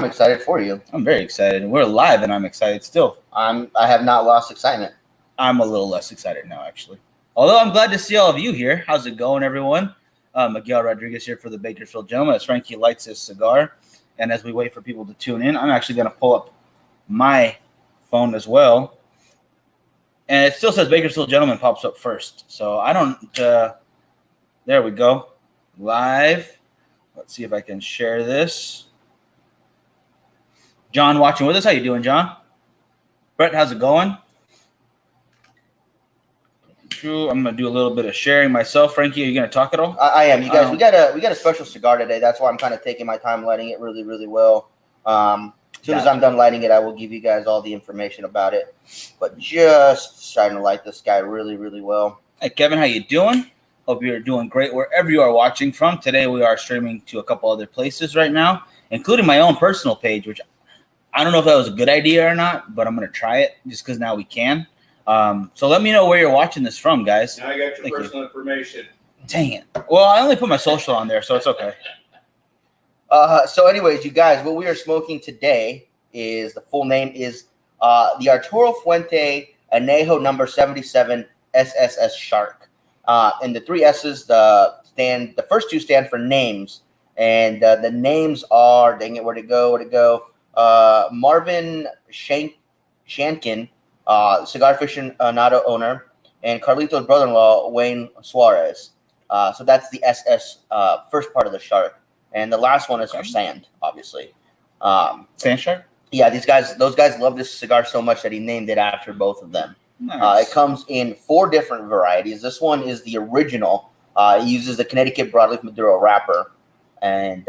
I'm excited for you. I'm very excited. We're live, and I'm excited still. I have not lost excitement. I'm a little less excited now, actually. Although I'm glad to see all of you here. How's it going, everyone? Miguel Rodriguez here for the Bakersfield Gentleman as Frankie lights his cigar. And as we wait for people to tune in, I'm actually going to pull up my phone as well. And it still says Bakersfield Gentleman pops up first. So I don't there we go. Live. Let's see if I can share this. John watching with us. How you doing, John? Brett, how's it going? I'm gonna do a little bit of sharing myself. Frankie, are you gonna talk at all? I am. You guys, we got a special cigar today. That's why I'm kind of taking my time lighting it really, really well. As soon as I'm done lighting it, I will give you guys all the information about it. But just trying to light this guy really, really well. Hey, Kevin, how you doing? Hope you're doing great wherever you are watching from. Today we are streaming to a couple other places right now, including my own personal page, which I don't know if that was a good idea or not, but I'm going to try it just because now we can. So let me know where you're watching this from, guys. Now I got your personal information. Dang it. Well, I only put my social on there, so it's okay. So anyways, you guys, what we are smoking today is, the full name is the Arturo Fuente Anejo number 77 SSS Shark. And the three S's, the first two stand for names. And the names are, dang it, where'd it go? Marvin Shankin, cigar aficionado owner, and Carlito's brother-in-law, Wayne Suarez. So that's the SS first part of the shark. And the last one is for sand, obviously. Sand shark? Yeah, those guys love this cigar so much that he named it after both of them. Nice. It comes in 4 different varieties. This one is the original. It uses the Connecticut broadleaf Maduro wrapper. And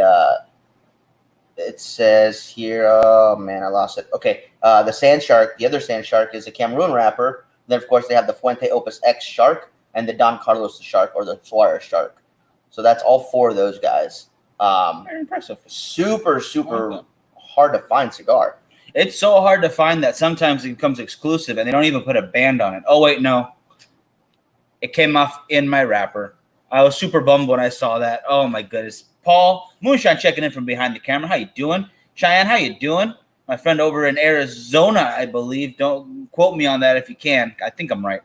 it says here, oh man, I lost it. Okay, the Sand Shark, the other Sand Shark is a Cameroon wrapper. Then, of course, they have the Fuente Opus X Shark and the Don Carlos Shark, or the Suarez Shark. So that's all 4 of those guys. Very impressive. Super hard to find cigar. It's so hard to find that sometimes it becomes exclusive and they don't even put a band on it. Oh, wait, no. It came off in my wrapper. I was super bummed when I saw that. Oh, my goodness. Paul Moonshine checking in from behind the camera. How you doing? Cheyenne, how you doing? My friend over in Arizona, I believe. Don't quote me on that if you can. I think I'm right.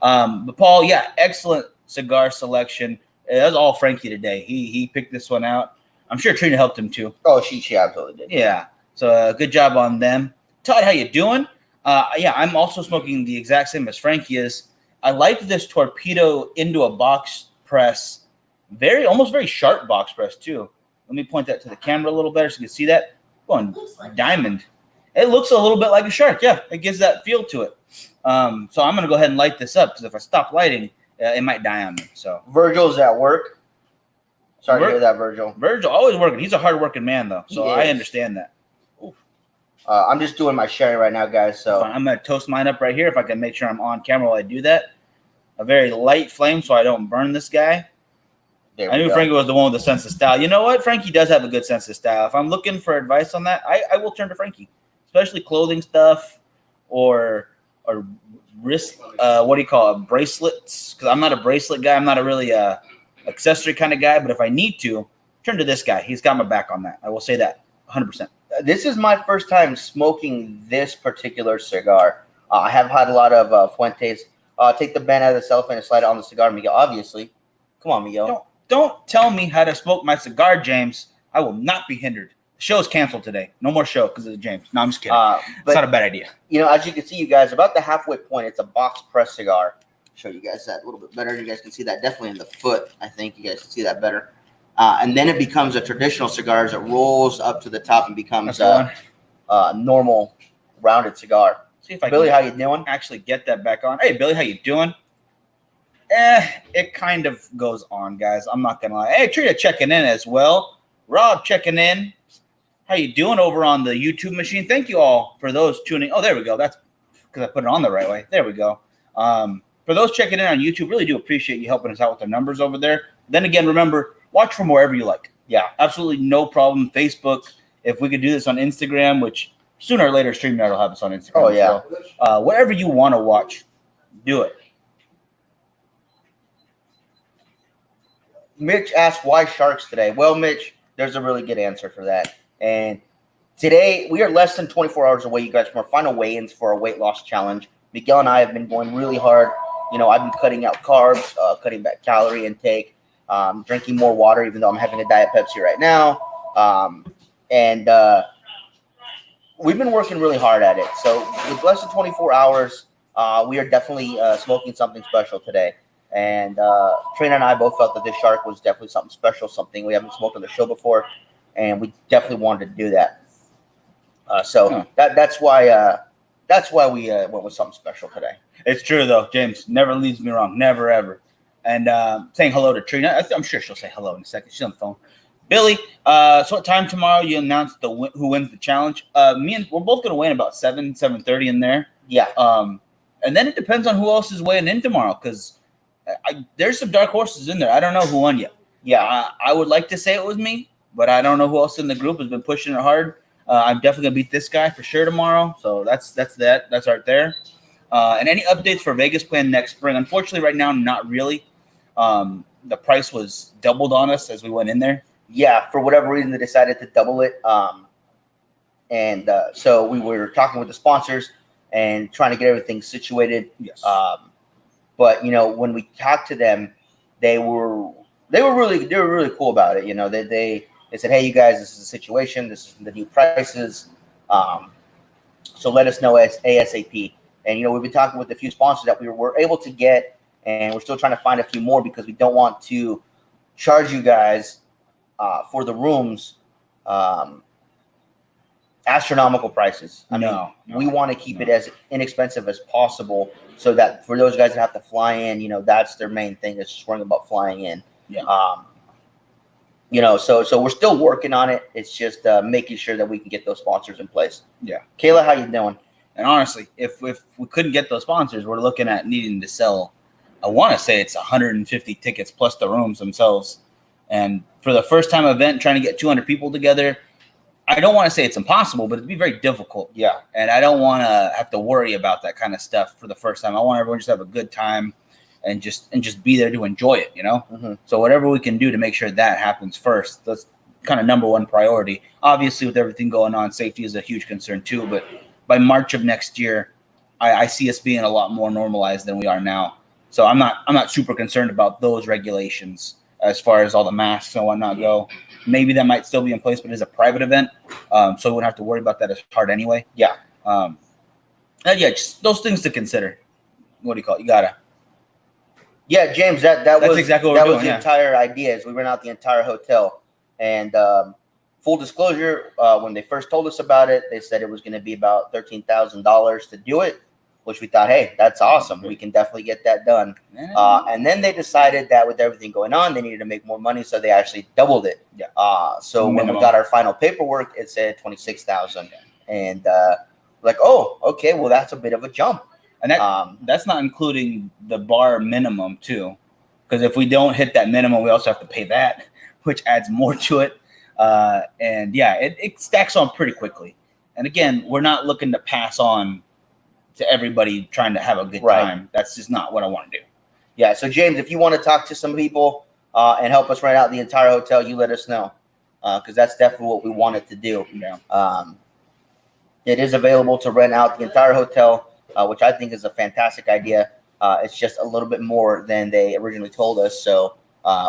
But Paul, yeah, excellent cigar selection. It was all Frankie today. He picked this one out. I'm sure Trina helped him too. Oh, she absolutely did. Yeah. So good job on them. Todd, how you doing? Yeah, I'm also smoking the exact same as Frankie is. I like this torpedo into a box press. Almost very sharp box press too. Let me point that to the camera a little better so you can see that. Going like diamond. It looks a little bit like a shark. Yeah, it gives that feel to it. So I'm going to go ahead and light this up because if I stop lighting, it might die on me. So Virgil's at work. Sorry to hear that, Virgil. Virgil always working. He's a hard-working man though, so I understand that. I'm just doing my sharing right now, guys. So I'm going to toast mine up right here if I can make sure I'm on camera while I do that. A very light flame so I don't burn this guy. I knew Frankie was the one with the sense of style. You know what? Frankie does have a good sense of style. If I'm looking for advice on that, I will turn to Frankie, especially clothing stuff or wrist, what do you call it, bracelets? Because I'm not a bracelet guy. I'm not a really accessory kind of guy. But if I need to, turn to this guy. He's got my back on that. I will say that 100%. This is my first time smoking this particular cigar. I have had a lot of Fuentes. Take the band out of the cellophane and slide it on the cigar, Miguel. Obviously. Come on, Miguel. Don't tell me how to smoke my cigar, James. I will not be hindered. The show's canceled today. No more show because of James. No, I'm just kidding. It's not a bad idea. You know, as you can see, you guys, about the halfway point, it's a box press cigar. Show you guys that a little bit better. You guys can see that definitely in the foot. I think you guys can see that better. And then it becomes a traditional cigar as it rolls up to the top and becomes a normal rounded cigar. See if I Billy, how you doing? Actually get that back on. Hey, Billy, how you doing? It kind of goes on, guys. I'm not gonna lie. Hey, Trina checking in as well. Rob checking in. How you doing over on the YouTube machine? Thank you all for those tuning. Oh, there we go. That's because I put it on the right way. There we go. For those checking in on YouTube, really do appreciate you helping us out with the numbers over there. Then again, remember, watch from wherever you like. Yeah, absolutely no problem. Facebook. If we could do this on Instagram, which sooner or later StreamYard will have us on Instagram. Oh, yeah. So, whatever you want to watch, do it. Mitch asked, why sharks today? Well, Mitch, there's a really good answer for that. And today, we are less than 24 hours away, you guys, from our final weigh-ins for our weight loss challenge. Miguel and I have been going really hard. I've been cutting out carbs, cutting back calorie intake, drinking more water, even though I'm having a Diet Pepsi right now. And we've been working really hard at it. So with less than 24 hours, we are definitely smoking something special today. And Trina and I both felt that this shark was definitely something special, something we haven't smoked on the show before, and we definitely wanted to do that. That's why we went with something special today. It's true though, James never leaves me wrong, never ever. And saying hello to Trina. I'm sure she'll say hello in a second. She's on the phone. Billy, so what time tomorrow you announce who wins the challenge? We're both gonna weigh in about 7:30 in there. Yeah. And then it depends on who else is weighing in tomorrow, because there's some dark horses in there. I don't know who won yet. Yeah, I would like to say it was me, but I don't know who else in the group has been pushing it hard. I'm definitely gonna beat this guy for sure tomorrow. So that's right there. And any updates for Vegas plan next spring? Unfortunately, right now, not really. The price was doubled on us as we went in there. Yeah, for whatever reason, they decided to double it. So we were talking with the sponsors and trying to get everything situated. Yes. But when we talked to them, they were really cool about it. They said, "Hey, you guys, this is the situation. This is the new prices. So let us know ASAP." And we've been talking with a few sponsors that we were able to get, and we're still trying to find a few more because we don't want to charge you guys for the rooms astronomical prices. I mean, we want to keep it as inexpensive as possible, so that for those guys that have to fly in, that's their main thing. Is just worrying about flying in. Yeah. So we're still working on it. It's just making sure that we can get those sponsors in place. Yeah. Kayla, how you doing? And honestly, if we couldn't get those sponsors, we're looking at needing to sell, I want to say it's 150 tickets plus the rooms themselves. And for the first time event, trying to get 200 people together, I don't want to say it's impossible, but it'd be very difficult. Yeah. And I don't want to have to worry about that kind of stuff for the first time. I want everyone just to have a good time and just be there to enjoy it, Mm-hmm. So whatever we can do to make sure that happens first, that's kind of number one priority. Obviously, with everything going on, safety is a huge concern too. But by March of next year, I see us being a lot more normalized than we are now. So I'm not super concerned about those regulations as far as all the masks and whatnot go. Maybe that might still be in place, but it's a private event, so we wouldn't have to worry about that as hard anyway. Yeah. Just those things to consider. What do you call it? You gotta. Yeah, James, that's was exactly what that we're was doing, the entire idea. Is we rent out the entire hotel, and full disclosure, when they first told us about it, they said it was going to be about $13,000 to do it, which we thought, hey, that's awesome. We can definitely get that done. And then they decided that with everything going on, they needed to make more money, so they actually doubled it. Yeah. So when Minimum. we got our final paperwork, it said $26,000, and like, oh, okay, well, that's a bit of a jump. And that's not including the bar minimum too, because if we don't hit that minimum, we also have to pay that, which adds more to it. And yeah, it stacks on pretty quickly. And again, we're not looking to pass on to everybody trying to have a good time. That's just not what I want to do. Yeah. So James, if you want to talk to some people and help us rent out the entire hotel, you let us know, because that's definitely what we wanted to do. Yeah. It is available to rent out the entire hotel, which I think is a fantastic idea. It's just a little bit more than they originally told us, so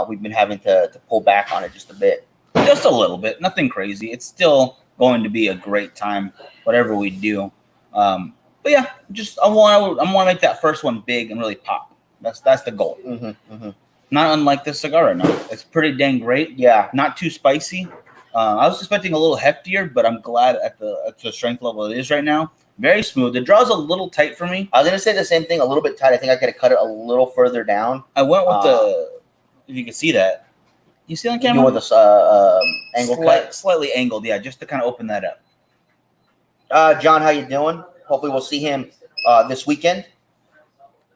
we've been having to pull back on it just a bit. Just a little bit, nothing crazy. It's still going to be a great time, whatever we do. But yeah, just I want to make that first one big and really pop. That's the goal. Mm-hmm, mm-hmm. Not unlike this cigar right now. It's pretty dang great. Yeah, not too spicy. I was expecting a little heftier, but I'm glad at the strength level it is right now. Very smooth. The draw's a little tight for me. I was gonna say the same thing. A little bit tight. I think I could have cut it a little further down. I went with if you can see that. You see on camera? You with the angle cut? Slightly angled, yeah, just to kind of open that up. John, how you doing? Hopefully we'll see him this weekend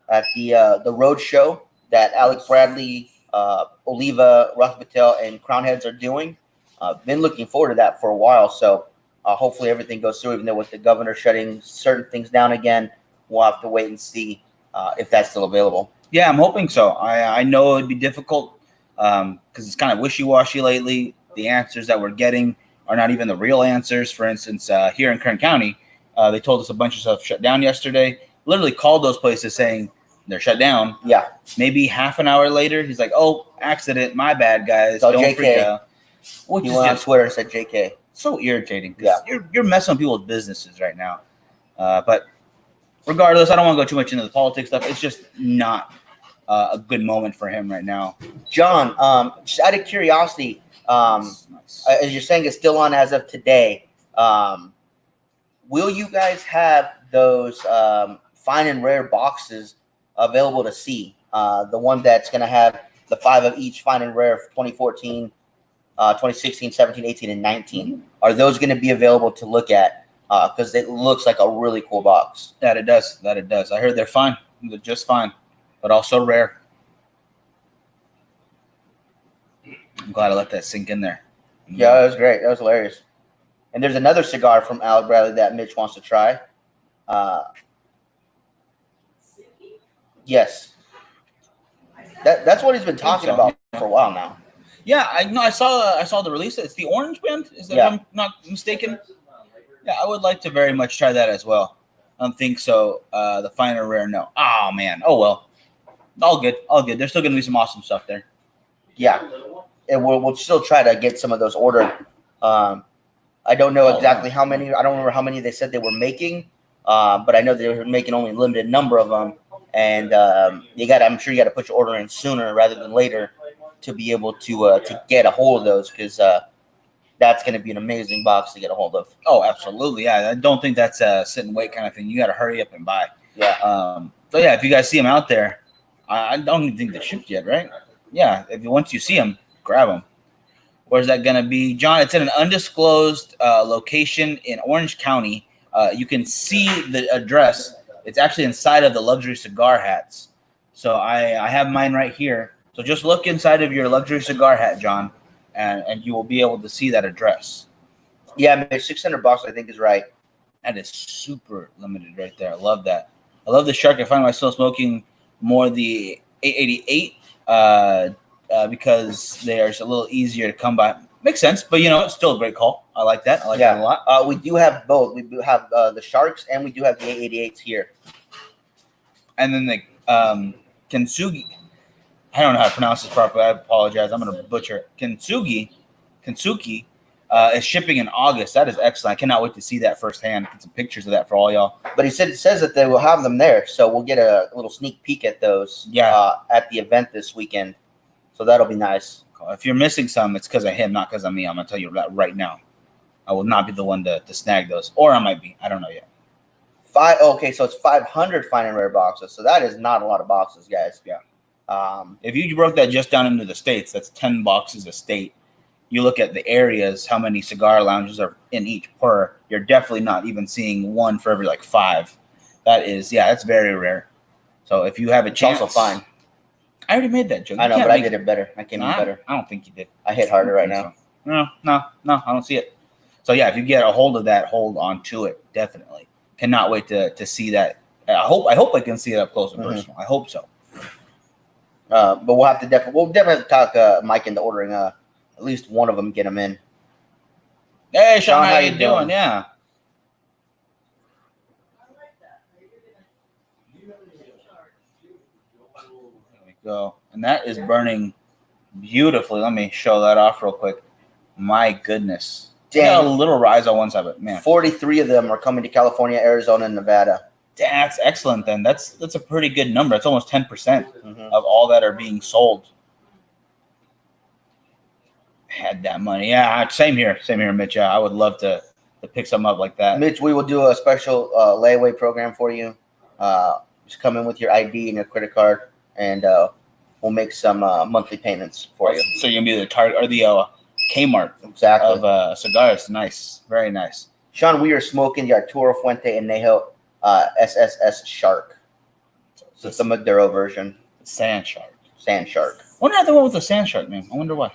at the road show that Alex Bradley, Oliva, Roth Patel, and Crown Heads are doing. Been looking forward to that for a while, so hopefully everything goes through, even though with the governor shutting certain things down again, we'll have to wait and see if that's still available. Yeah, I'm hoping so. I know it'd be difficult because it's kind of wishy-washy lately. The answers that we're getting are not even the real answers. For instance, here in Kern County, they told us a bunch of stuff shut down yesterday. Literally called those places saying they're shut down. Yeah. Maybe half an hour later, he's like, "Oh, accident, my bad, guys. So Don't JK. freak out." Which He is went on just Twitter and said JK. so irritating. Yeah. You're messing with people's businesses right now. But regardless, I don't want to go too much into the politics stuff. It's just not a good moment for him right now. John, just out of curiosity, Nice. as you're saying, it's still on as of today. Will you guys have those fine and rare boxes available to see? The one that's going to have the 5 of each fine and rare for 2014, 2016, 17, 18, and 19. Are those going to be available to look at? Because it looks like a really cool box. That it does. I heard they're fine. They're just fine, but also rare. I'm glad I let that sink in there. Yeah, that was great. That was hilarious. And there's another cigar from Alec Bradley that Mitch wants to try. Yes. That's what he's been talking about for a while now. Yeah, I know. I saw the release. It's the Orange Band. Is that Yeah. if I'm not mistaken? Yeah, I would like to very much try that as well. I don't think so. The fine or rare, no. Oh man. Oh well. All good. There's still gonna be some awesome stuff there. Yeah. And we'll still try to get some of those ordered. I don't know exactly how many. I don't remember how many they said they were making, but I know they were making only a limited number of them. And I'm sure you got to put your order in sooner rather than later to be able to get a hold of those, because that's going to be an amazing box to get a hold of. Oh, absolutely. Yeah, I don't think that's a sit and wait kind of thing. You got to hurry up and buy. Yeah. So yeah, if you guys see them out there, I don't even think they're shipped yet, right? Yeah. Once you see them, grab them. Where's that gonna be, John? It's in an undisclosed location in Orange County. You can see the address. It's actually inside of the luxury cigar hats. So I have mine right here. So just look inside of your luxury cigar hat, John, and you will be able to see that address. Yeah, man, $600 I think is right. That is super limited right there. I love that. I love the Shark. I find myself smoking more the 888 because they are a little easier to come by. Makes sense, but it's still a great call. I like that. I like that a lot. We do have both. We do have the Sharks and we do have the 888s here. And then the Kintsugi. I don't know how to pronounce this properly. I apologize. I'm going to butcher it. Kintsugi is shipping in August. That is excellent. I cannot wait to see that firsthand. Get some pictures of that for all y'all. But it says that they will have them there, so we'll get a little sneak peek at those. At the event this weekend. So that'll be nice. If you're missing some, it's because of him, not because of me. I'm going to tell you that right now. I will not be the one to snag those. Or I might be. I don't know yet. Okay, so it's 500 fine and rare boxes. So that is not a lot of boxes, guys. Yeah. If you broke that just down into the states, that's 10 boxes a state. You look at the areas, how many cigar lounges are in each per. You're definitely not even seeing one for every 5. That's very rare. So if you have a chance, also fine. I already made that joke. I know, but I did it better. I came in better. I don't think you did. I hit harder right now. So. No, I don't see it. So yeah, if you get a hold of that, hold on to it. Definitely. Cannot wait to see that. I hope I can see it up close and personal. I hope so. But we'll definitely have to talk Mike into ordering at least one of them, get them in. Hey, Sean, how you doing? Yeah. There we go. And that is burning beautifully. Let me show that off real quick. My goodness. Dang. A little rise on one side, but man. 43 of them are coming to California, Arizona, and Nevada. That's excellent then. That's a pretty good number. It's almost 10% of all that are being sold. Had that money. Yeah, same here, Mitch. Yeah, I would love to pick something up like that. Mitch, we will do a special layaway program for you. Just come in with your ID and your credit card, and we'll make some monthly payments for you. So you're going to be the Target or the Kmart exactly of cigars. Nice. Very nice. Sean, we are smoking the Arturo Fuente Anejo SSS Shark. So it's the Maduro version. Sand Shark. Sand Shark. I wonder how they went with the Sand Shark name. I wonder why.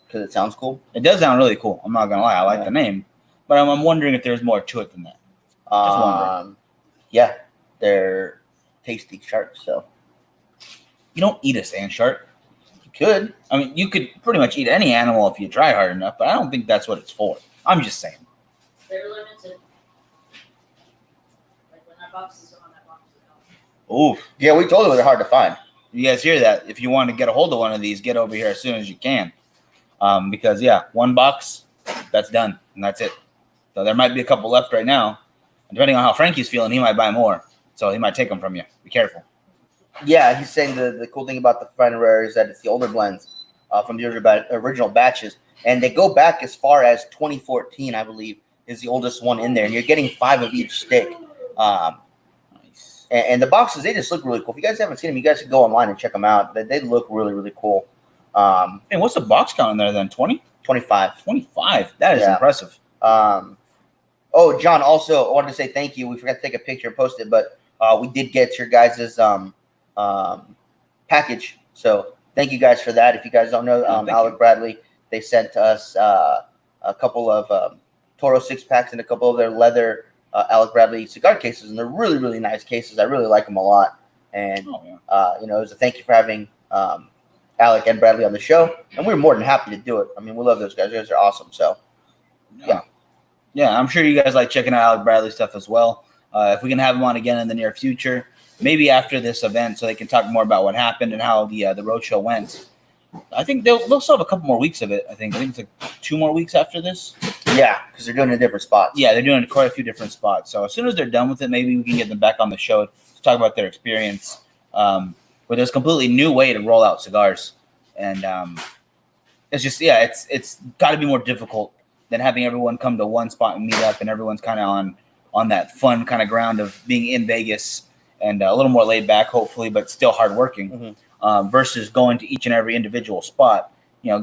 Because it sounds cool. It does sound really cool. I'm not going to lie. I like the name. But I'm wondering if there's more to it than that. Just wondering. Yeah, they're tasty sharks. So you don't eat a sand shark. You could. I mean, you could pretty much eat any animal if you try hard enough, but I don't think that's what it's for. I'm just saying. They're limited. Like when that box is on, that box is on. Ooh, Yeah, we told them they're hard to find. you guys hear that? If you want to get a hold of one of these, get over here as soon as you can. Because yeah, one box, that's done, and that's it. So there might be a couple left right now. And depending on how Frankie's feeling, he might buy more. So he might take them from you. Be careful. Yeah, he's saying the cool thing about the Fine Rare is that it's the older blends from the original batches, and they go back as far as 2014, I believe, is the oldest one in there, and you're getting 5 of each stick. Nice. And the boxes, they just look really cool. If you guys haven't seen them, you guys should go online and check them out. They look really, really cool. Hey, what's the box count in there then? 20? 25. 25. That is Yeah. impressive. Oh, John, also, I wanted to say thank you. We forgot to take a picture and post it, but we did get your guys' package. So thank you guys for that. If you guys don't know, Thank Alec you. Bradley, they sent us a couple of Toro 6-packs and a couple of their leather Alec Bradley cigar cases, and they're really, really nice cases. I really like them a lot. And, Oh, yeah. it was a thank you for having Alec and Bradley on the show, and we're more than happy to do it. I mean, we love those guys. Those guys are awesome. So, yeah. Yeah, I'm sure you guys like checking out Alec Bradley stuff as well. If we can have him on again in the near future, maybe after this event, so they can talk more about what happened and how the roadshow went. I think they'll still have a couple more weeks of it. I think it's like 2 more weeks after this. Yeah, because they're doing it in different spots. Yeah, they're doing quite a few different spots. So as soon as they're done with it, maybe we can get them back on the show to talk about their experience. But there's a completely new way to roll out cigars, and it's just it's got to be more difficult than having everyone come to one spot and meet up, and everyone's kind of on that fun kind of ground of being in Vegas and a little more laid back, hopefully, but still hardworking. Mm-hmm. Versus going to each and every individual spot.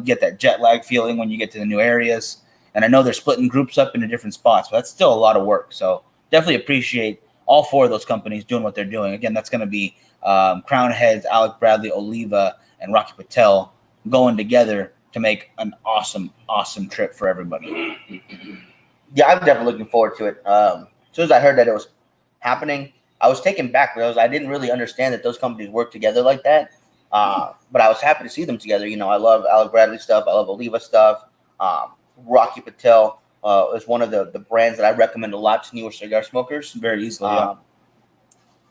Get that jet lag feeling when you get to the new areas. And I know they're splitting groups up into different spots, but that's still a lot of work. So definitely appreciate all 4 of those companies doing what they're doing. Again, that's going to be Crown Heads, Alec Bradley, Oliva, and Rocky Patel going together to make an awesome, awesome trip for everybody. Yeah, I'm definitely looking forward to it. As soon as I heard that it was happening, I was taken back because I didn't really understand that those companies work together like that. But I was happy to see them together. I love Alec Bradley stuff. I love Oliva stuff. Rocky Patel is one of the brands that I recommend a lot to newer cigar smokers. Very easily, yeah.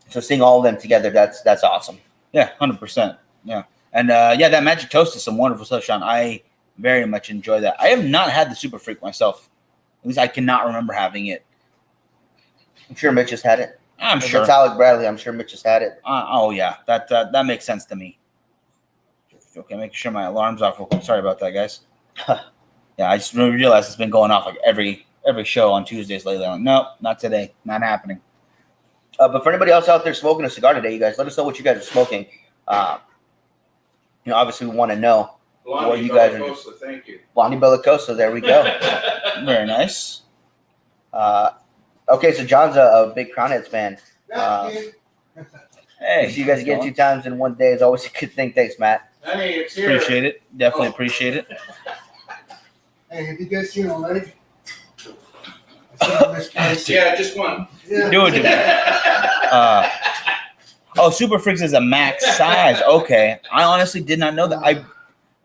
So seeing all of them together, that's awesome. Yeah, 100%. Yeah. And that Magic Toast is some wonderful stuff, Sean. I very much enjoy that. I have not had the Super Freak myself. At least I cannot remember having it. I'm sure Mitch has had it. I'm If sure. it's Alec Bradley, I'm sure Mitch has had it. Oh, yeah. That makes sense to me. Okay, making sure my alarm's off real quick. Sorry about that, guys. Yeah, I just really realized it's been going off like every show on Tuesdays lately. I'm like, nope, not today. Not happening. But for anybody else out there smoking a cigar today, you guys, let us know what you guys are smoking. Obviously we want to know what you guys are. Thank you. Blondie Bellicosa, there we go. Very nice. Okay, so John's a big Crown Heads fan. Hey, So you guys get 2 times in one day is always a good thing. Thanks, Matt. Hey, it's here. appreciate it. Definitely appreciate it. Hey, have you guys seen a leg? I seen this place. Yeah, just one. Yeah. Do it. Super Freaks is a max size. Okay, I honestly did not know that.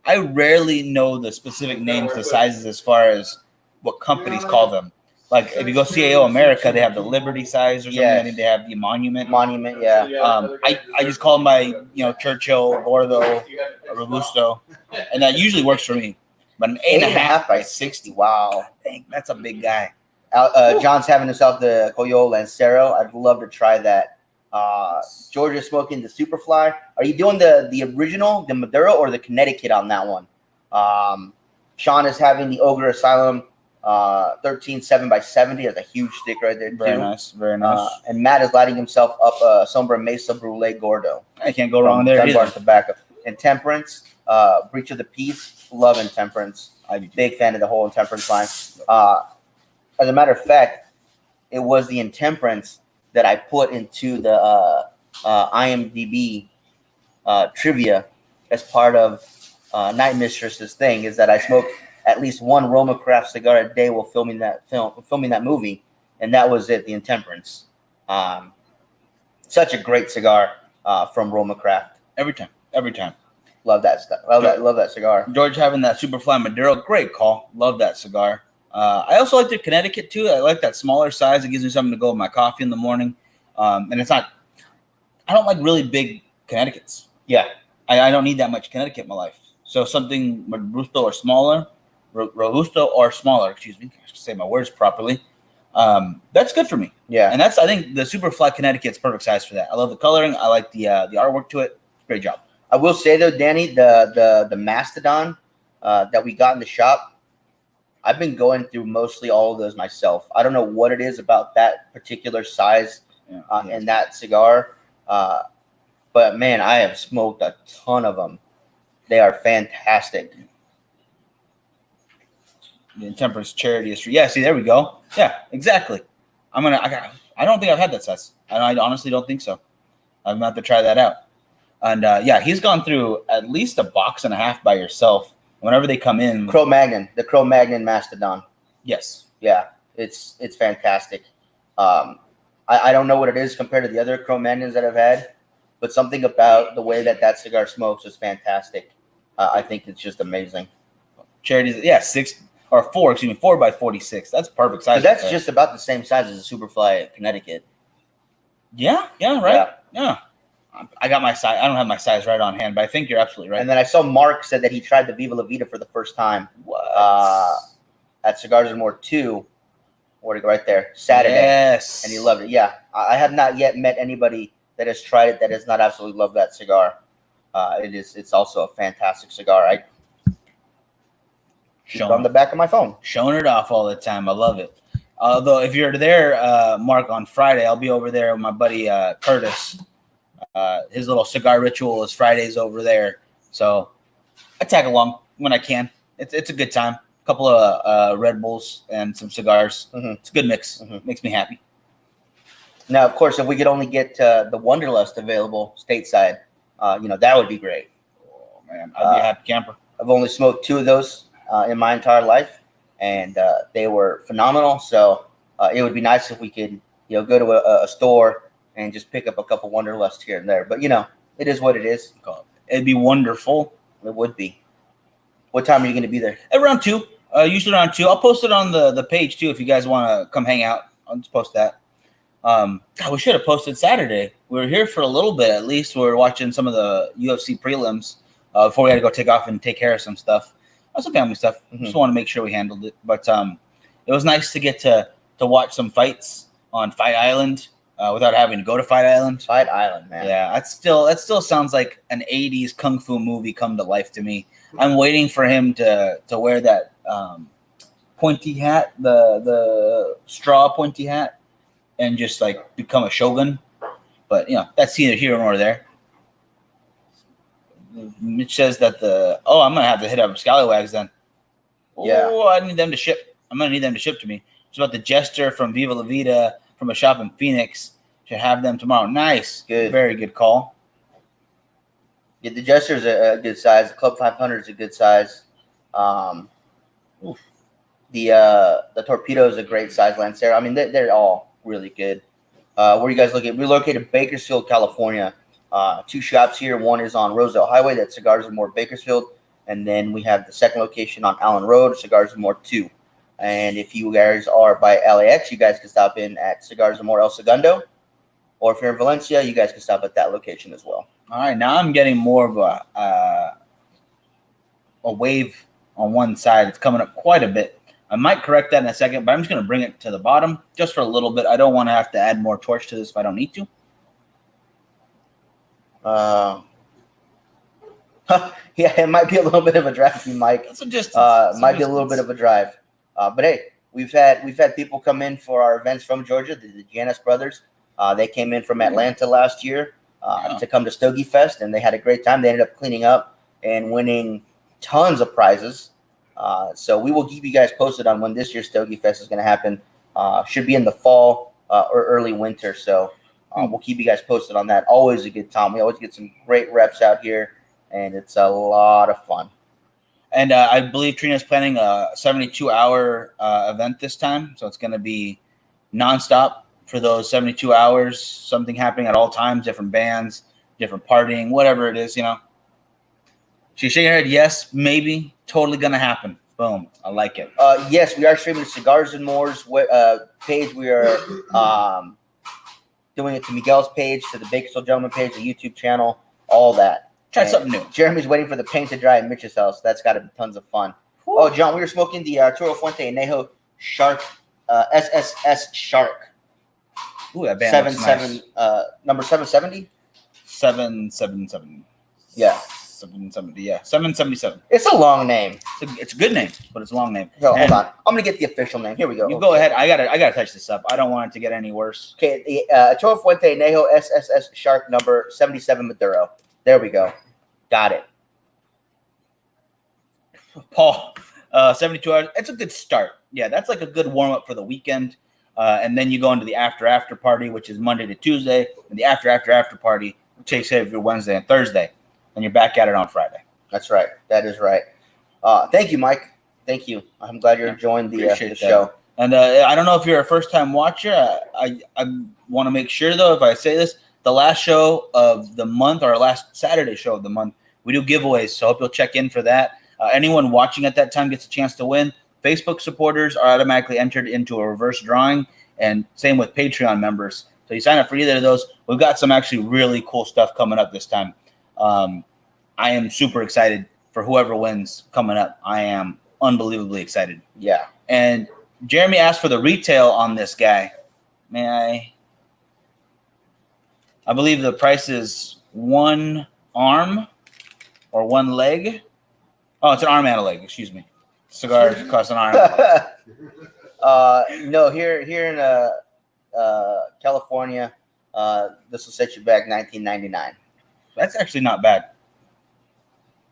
I rarely know the specific names, the sizes, as far as what companies call them. Like if you go CAO America, they have the Liberty size or something. Yes. I think they have the Monument. Monument, yeah. I just call them by Churchill, Gordo, Robusto, and that usually works for me. But an 8.5 by 60, Wow. dang, that's a big guy. John's having himself the Coyo Lancero. I'd love to try that. George is smoking the Superfly. Are you doing the original, the Maduro, or the Connecticut on that one? Sean is having the Ogre Asylum 13 7x70. Has a huge stick right there too. Very nice, very nice. And Matt is lighting himself up a Sombra Mesa Brulee Gordo. I can't go wrong there Dunbar either. Tobacco. Intemperance, Breach of the Peace. Love Intemperance. I'm a big fan of the whole Intemperance line. As a matter of fact, it was the Intemperance that I put into the IMDb trivia as part of Night Mistress's thing, is that I smoked at least one Roma Craft cigar a day while filming that movie, and that was it, the Intemperance. Such a great cigar from Roma Craft. Every time. Love that stuff. Love that cigar. George having that Superfly Maduro, great call. Love that cigar. I also like the Connecticut too. I like that smaller size. It gives me something to go with my coffee in the morning. And it's not. I don't like really big Connecticut's. Yeah. I don't need that much Connecticut in my life. So something robusto or smaller, robusto or smaller. Excuse me. I should say my words properly. That's good for me. Yeah. And that's, I think, the Superfly Connecticut's perfect size for that. I love the coloring. I like the artwork to it. Great job. I will say though, Danny, the Mastodon that we got in the shop, I've been going through mostly all of those myself. I don't know what it is about that particular size and that cigar, but man, I have smoked a ton of them. They are fantastic. The Intemperance Charity History. Yeah, see, there we go. Yeah, exactly. I don't think I've had that size. I honestly don't think so. I'm about to try that out. And yeah, he's gone through at least a box and a half by yourself. Whenever they come in, The Cro-Magnon Mastodon. yes, Yeah, it's fantastic. I don't know what it is compared to the other Cro-Magnons that I've had, but something about the way that cigar smokes is fantastic. I think it's just amazing. Charities. Yeah, 4 by 46. That's perfect size. That's just about the same size as a Superfly Connecticut. Yeah, right. Yeah. I got my size. I don't have my size right on hand, but I think you're absolutely right. And then I saw Mark said that he tried the Viva La Vida for the first time at Cigars and More 2, right there, Saturday. Yes. And he loved it. Yeah, I have not yet met anybody that has tried it that has not absolutely loved that cigar. It's also a fantastic cigar. I keep it on the back of my phone. Showing it off all the time. I love it. Although if you're there, Mark, on Friday, I'll be over there with my buddy Curtis. His little cigar ritual is Fridays over there. So I tag along when I can. It's a good time. A couple of Red Bulls and some cigars. Mm-hmm. It's a good mix. Mm-hmm. Makes me happy. Now, of course, if we could only get the Wonderlust available stateside, that would be great. Oh, man, I'd be a happy camper. I've only smoked 2 of those in my entire life, and they were phenomenal. So it would be nice if we could, go to a store and just pick up a couple Wonderlust here and there. But, it is what it is. It'd be wonderful. It would be. What time are you going to be there? Around 2. Usually around 2. I'll post it on the page, too, if you guys want to come hang out. I'll just post that. God, we should have posted Saturday. We were here for a little bit, at least. We were watching some of the UFC prelims before we had to go take off and take care of some stuff. Some family stuff. Mm-hmm. Just want to make sure we handled it. But it was nice to get to watch some fights on Fight Island without having to go to Fight Island. Fight Island, man. Yeah, that still sounds like an 80s kung fu movie come to life to me. I'm waiting for him to wear that pointy hat, the straw pointy hat, and just like become a shogun. But that's neither here nor there. Mitch says that I'm gonna have to hit up Scallywags then. Yeah. Oh, I need them to ship. I'm gonna need them to ship to me. It's about the Jester from Viva La Vida from a shop in Phoenix. Should have them tomorrow. Nice. Good. Very good call. Yeah, the Jester's a good size. The Club 500 is a good size. The Torpedo is a great size. Lancero. I mean, they're all really good. Where are you guys looking? We're located in Bakersfield, California. 2 shops here. One is on Rosedale Highway. That's Cigars and More Bakersfield. And then we have the second location on Allen Road, Cigars and More 2. And if you guys are by LAX, you guys can stop in at Cigars and More El Segundo. Or if you're in Valencia, you guys can stop at that location as well. All right, now I'm getting more of a wave on one side. It's coming up quite a bit. I might correct that in a second, but I'm just going to bring it to the bottom just for a little bit. I don't want to have to add more torch to this if I don't need to. Yeah, it might be a little bit of a drive for you, Mike. That's a distance. Might be a little bit of a drive. But hey, we've had people come in for our events from Georgia. The Janis brothers. They came in from Atlanta last year to come to Stogie Fest, and they had a great time. They ended up cleaning up and winning tons of prizes. So we will keep you guys posted on when this year's Stogie Fest is going to happen. Should be in the fall or early winter. So we'll keep you guys posted on that. Always a good time. We always get some great reps out here, and it's a lot of fun. And I believe Trina's planning a 72-hour event this time. So it's going to be nonstop for those 72 hours, something happening at all times, different bands, different partying, whatever it is, She's shaking her head, yes, maybe, totally going to happen. Boom. I like it. Yes, we are streaming the Cigars and More's page. We are doing it to Miguel's page, to the Bakersfield Gentleman page, the YouTube channel, all that. Try And something new. Jeremy's waiting for the paint to dry at Mitch's house. That's got to be tons of fun. Oh, John, we were smoking the Arturo Fuente Anejo Shark, SSS Shark. Ooh, that band looks nice. Number 770. 777. Yeah. 770. Yeah. 777. It's a long name. It's a good name, but it's a long name. So, hold And on. I'm gonna get the official name. Here we go. You go ahead. I gotta touch this up. I don't want it to get any worse. Okay, the Arturo Fuente Anejo SSS Shark number 77 Maduro. There we go. Got it. Paul, 72 hours. It's a good start. Yeah, that's like a good warm up for the weekend. And then you go into the after party, which is Monday to Tuesday, and the after party takes care of your Wednesday and Thursday, and you're back at it on Friday. That's right. That is right. Thank you, Mike. Thank you. I'm glad you're enjoying the show. And I don't know if you're a first time watcher. I want to make sure though, if I say this, the last show of the month, or last Saturday show of the month, we do giveaways. So I hope you'll check in for that. Anyone watching at that time gets a chance to win. Facebook supporters are automatically entered into a reverse drawing, and same with Patreon members. So you sign up for either of those. We've got some actually really cool stuff coming up this time. I am super excited for whoever wins coming up. I am unbelievably excited. Yeah. And Jeremy asked for the retail on this guy. May I believe the price is one arm or one leg. Oh, it's an arm and a leg. Excuse me. Cigar costs an arm. No, here in California, this will set you back $19.99. That's actually not bad.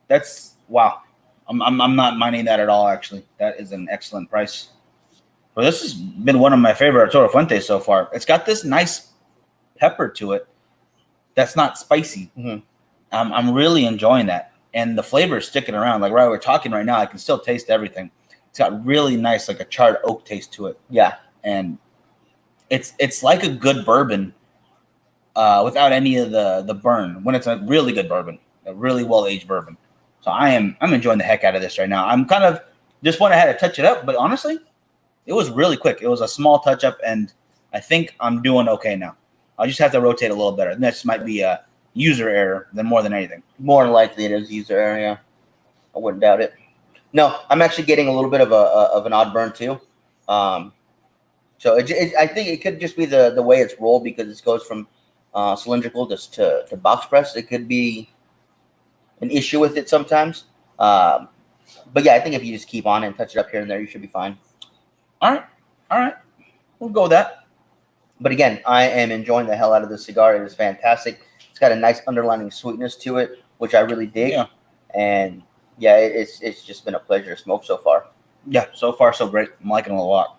That's wow. I'm not minding that at all. Actually, that is an excellent price. Well, this has been one of my favorite Arturo Fuentes so far. It's got this nice pepper to it that's not spicy. Mm-hmm. I'm really enjoying that. And the flavor is sticking around. Like right, we're talking right now, I can still taste everything. It's got really nice, like a charred oak taste to it. Yeah. And it's like a good bourbon without any of the burn, when it's a really good bourbon, a really well-aged bourbon. So I'm enjoying the heck out of this right now. I'm kind of just went ahead to touch it up, but honestly, it was really quick. It was a small touch up, and I think I'm doing okay now. I'll just have to rotate a little better. And this might be a user error more than anything. More than likely it is user error. Yeah. I wouldn't doubt it. No, I'm actually getting a little bit of an odd burn too. So I think it could just be the way it's rolled, because it goes from cylindrical to box press. It could be an issue with it sometimes. But yeah, I think if you just keep on and touch it up here and there, you should be fine. All right. We'll go with that. But again, I am enjoying the hell out of this cigar. It is fantastic. It's got a nice underlining sweetness to it, which I really dig. Yeah. And yeah, it's just been a pleasure to smoke so far. Yeah, so far so great. I'm liking it a lot.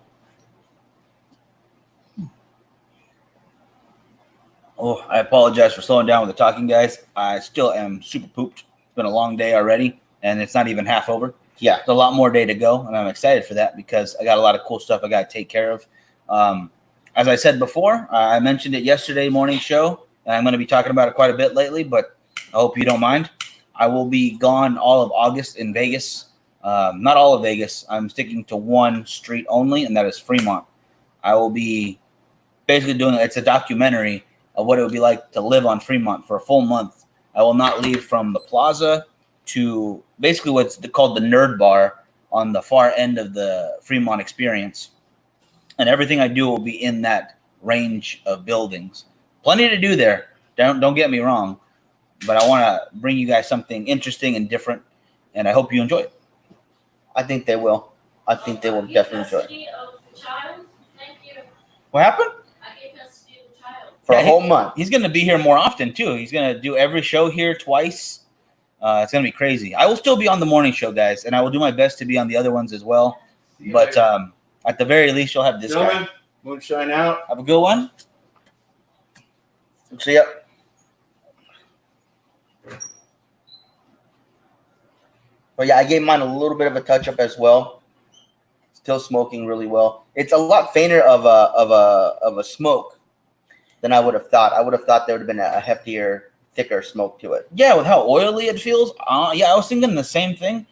Oh, I apologize for slowing down with the talking, guys. I still am super pooped. It's been a long day already, and it's not even half over. Yeah. There's a lot more day to go, and I'm excited for that because I got a lot of cool stuff I got to take care of. As I said before, I mentioned it yesterday morning show, and I'm going to be talking about it quite a bit lately, but I hope you don't mind. I will be gone all of August in Vegas. Not all of Vegas. I'm sticking to one street only, and that is Fremont. I will be basically doing, it's a documentary of what it would be like to live on Fremont for a full month. I will not leave from the plaza to basically what's called the Nerd Bar on the far end of the Fremont experience. And everything I do will be in that range of buildings. Plenty to do there. Don't get me wrong. But I want to bring you guys something interesting and different, and I hope you enjoy it. I think they will. I think they will definitely enjoy it. Of the child. Thank you. What happened? I gave custody of the child. For a whole month. He's going to be here more often, too. He's going to do every show here twice. It's going to be crazy. I will still be on the morning show, guys, and I will do my best to be on the other ones as well. But at the very least, you'll have this guy. Moonshine out. Have a good one. See ya. But yeah, I gave mine a little bit of a touch up as well. Still smoking really well. It's a lot fainter of a smoke than I would have thought. I would have thought there would have been a heftier, thicker smoke to it. Yeah, with how oily it feels. Yeah, I was thinking the same thing.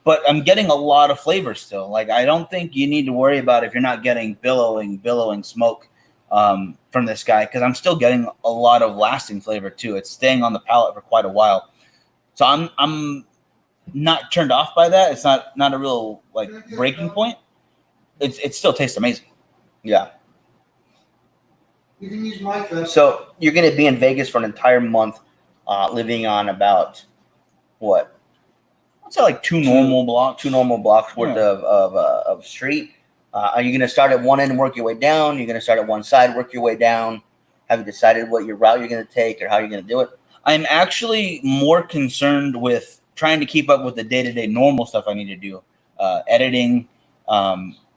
but I'm getting a lot of flavor still. Like, I don't think you need to worry about if you're not getting billowing smoke from this guy, because I'm still getting a lot of lasting flavor too. It's staying on the palate for quite a while. So I'm not turned off by that. It's not a real like breaking point. It still tastes amazing. Yeah. You can use my cup. So you're going to be in Vegas for an entire month, living on about what? I'd say like two normal blocks. 2 normal blocks worth Yeah. of street. Are you going to start at one end and work your way down? You're going to start at one side, work your way down. Have you decided what your route you're going to take or how you're going to do it? I'm actually more concerned with trying to keep up with the day-to-day normal stuff I need to do, editing,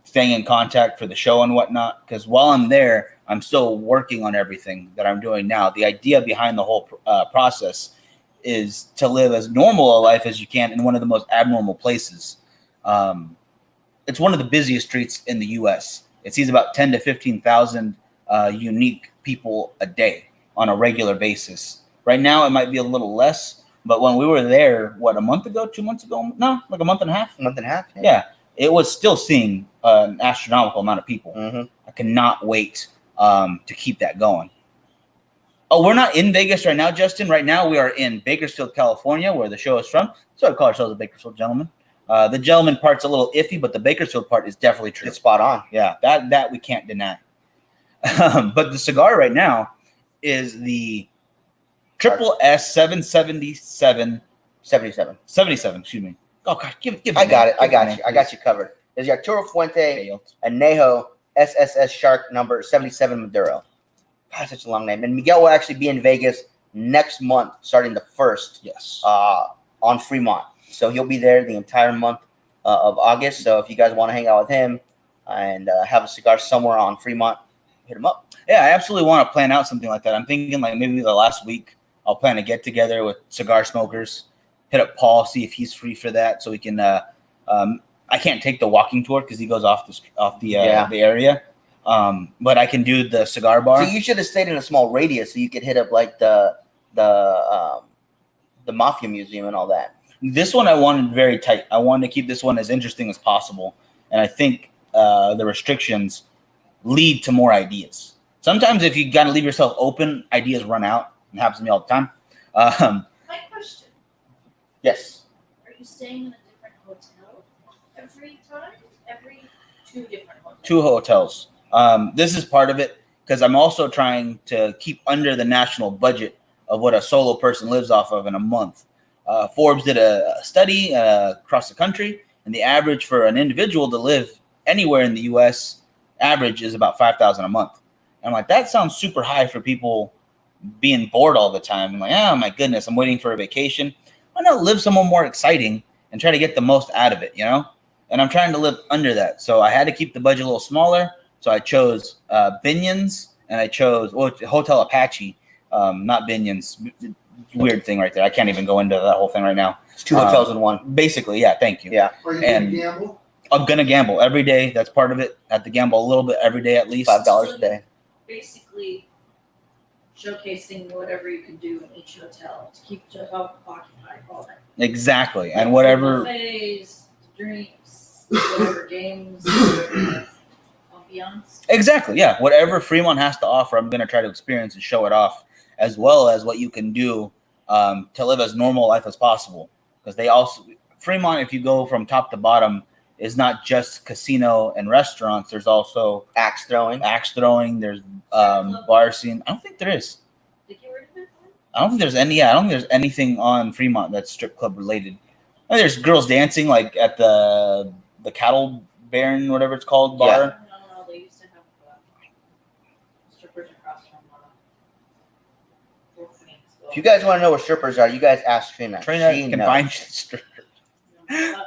staying in contact for the show and whatnot. Because while I'm there, I'm still working on everything that I'm doing now. The idea behind the whole process is to live as normal a life as you can in one of the most abnormal places. It's one of the busiest streets in the U.S. It sees about 10 to 15,000 unique people a day on a regular basis. Right now, it might be a little less, but when we were there, what, a month ago, 2 months ago? No, like a month and a half? A month and a half? Yeah, it was still seeing an astronomical amount of people. Mm-hmm. I cannot wait to keep that going. Oh, we're not in Vegas right now, Justin. Right now, we are in Bakersfield, California, where the show is from. So I call ourselves the Bakersfield Gentlemen. The gentleman part's a little iffy, but the Bakersfield part is definitely true. It's spot on. Yeah, that we can't deny. But the cigar right now is the Triple S 777 77. 77. Excuse me. Oh God, give I got it. I give got the you. name, I got please. you covered. There's the Arturo Fuente Failed. Anejo SSS Shark number 77 Maduro. God, such a long name. And Miguel will actually be in Vegas next month, starting the 1st, Yes. on Fremont. So he'll be there the entire month of August. So if you guys want to hang out with him and have a cigar somewhere on Fremont, hit him up. Yeah, I absolutely want to plan out something like that. I'm thinking like maybe the last week I'll plan to get together with cigar smokers, hit up Paul, see if he's free for that, so we can. I can't take the walking tour because he goes off the area, but I can do the cigar bar. So you should have stayed in a small radius so you could hit up like the Mafia Museum and all that. This one I wanted very tight. I wanted to keep this one as interesting as possible, and I think the restrictions lead to more ideas. Sometimes if you got to leave yourself open, ideas run out. It happens to me all the time. My question, Yes. are you staying in a different hotel every time? Every 2 different hotels? 2 hotels. This is part of it because I'm also trying to keep under the national budget of what a solo person lives off of in a month. Forbes did a study across the country, and the average for an individual to live anywhere in the U.S. average is about $5,000 a month. And I'm like, that sounds super high for people being bored all the time. I'm like, oh my goodness, I'm waiting for a vacation. Why not live somewhere more exciting and try to get the most out of it, you know? And I'm trying to live under that. So I had to keep the budget a little smaller. So I chose Binion's, and I chose Hotel Apache, not Binion's. Weird thing right there. I can't even go into that whole thing right now. It's 2 hotels in one. Basically, yeah, thank you. Yeah. Are you And- going to gamble? I'm going to gamble every day. That's part of it. I have to gamble a little bit every day at least. $5 a day. Basically showcasing whatever you can do in each hotel to keep yourself occupied all day. Exactly. And whatever. Buffets, drinks, whatever games, whatever ambiance. Exactly. Yeah. Whatever Fremont has to offer, I'm going to try to experience and show it off, as well as what you can do to live as normal life as possible. Because they also, Fremont, if you go from top to bottom, is not just casino and restaurants. There's also Axe throwing. There's bar scene. I don't think there is. Did you get rid of it? I don't think there's any. Yeah, I don't think there's anything on Fremont that's strip club related. I think there's girls dancing like at the Cattle Baron, whatever it's called, bar. Yeah. No, they used to have strippers across from Fort Queens. If you guys want to know where strippers are, you guys ask Trina. Trina She can knows. find strippers.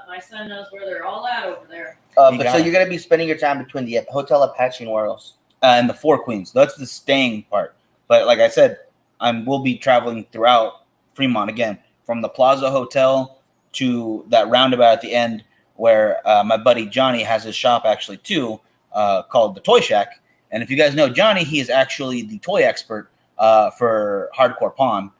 My son knows where they're all at over there. You But got so it. you're gonna be spending your time between the Hotel Apache and where else? And the Four Queens. That's the staying part. But like I said, we'll be traveling throughout Fremont again, from the Plaza Hotel to that roundabout at the end where my buddy Johnny has his shop actually too, called the Toy Shack. And if you guys know Johnny, he is actually the toy expert for Hardcore Pawn.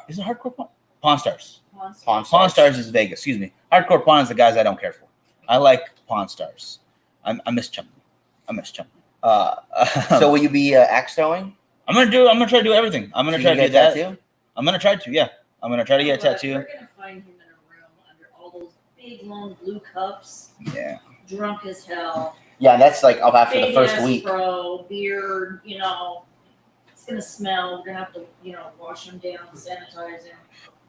Is it Hardcore Pawn? Pawn Stars. Pawn Stars. Pawn Pawn Stars is Vegas. Excuse me. Hardcore Pawn is the guys I don't care for. I like Pawn Stars. I miss Chumley. So will you be axe throwing? I'm gonna try to do everything. I'm gonna So try you to do get that. tattoo? I'm gonna try to. Yeah. I'm gonna try to get a tattoo. We're gonna find him in a room under all those big long blue cups, Yeah. drunk as hell. Yeah, that's like after the Big first ass week. Bro, beard, it's gonna smell. We're gonna have to, wash him down, sanitize him.